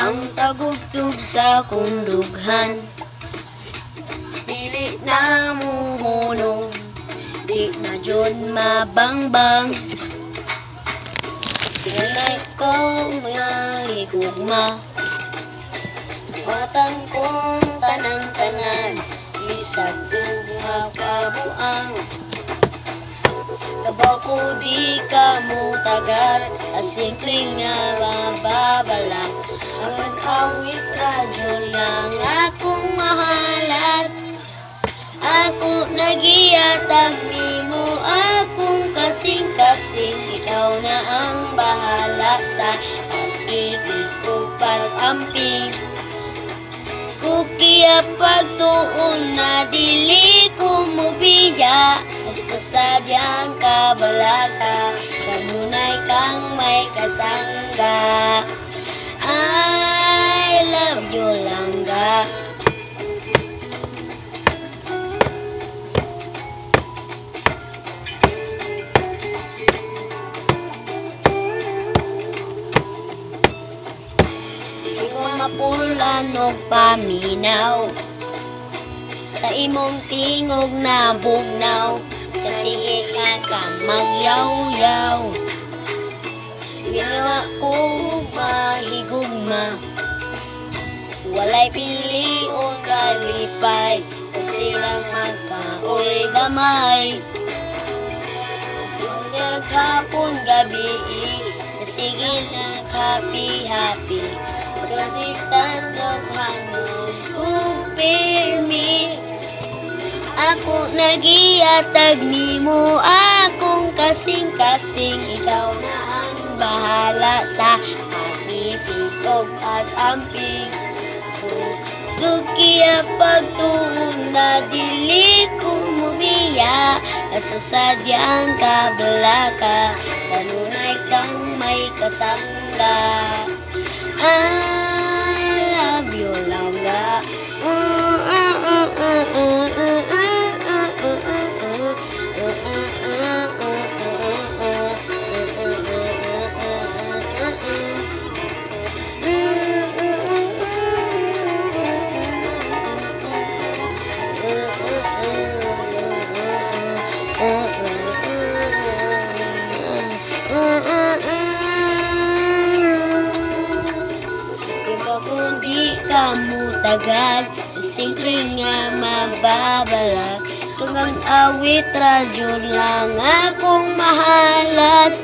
ang tagugtog sa kundughan. Dili na muhunong, di na jud mabangbang. Tinanay ko mga higugma, matang kong tanan-tanan, isag mga kabuang. Kabaw ko di ka mo tagal, at simple nga mababalak. Ang awit radyo lang akong mahalan. Ako nagiyatag ni mo, akong kasing-kasing. Ikaw na ang bahala sa pag-ibig ko pag-amping. Kukiya pagtuon na dili ko mubiya. Basta sadyang kabalaka, kanunay kang may kasangga. I love you langga. Mapulan og paminaw sa imong tingog na bugnaw, sa tingin ka magyaw-yaw. Ginawa ko mahigugma, walay pili o kalipay, kasi lang magkaoy gamay. Hapon gabi, sige na happy-happy. Pasitan ng hangod upirmi. Ako nagiyatag ni mo, akong kasing-kasing. Ikaw na ang bahala sa pag-ibig o pag-amping. Dukiya pagtuon na dili ko mumiya, sa sadyang kabalaka, kanunay kang may kasangga. I love you langga. Kung di ka mo tagal, simple nga mababalak. Kung ang awit radyo lang akong mahalat.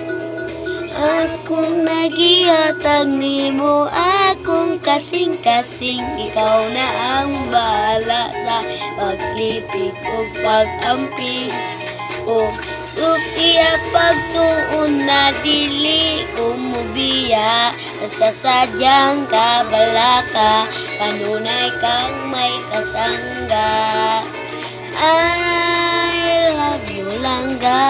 Akong nagiyatag ni mo, akong kasing-kasing. Ikaw na ang bahala sa paglipig o pag-amping. O upiya pagtuon na dili ko mubiya, sa sadyang kabalaka, kanunay kang may kasangga. I love you langga.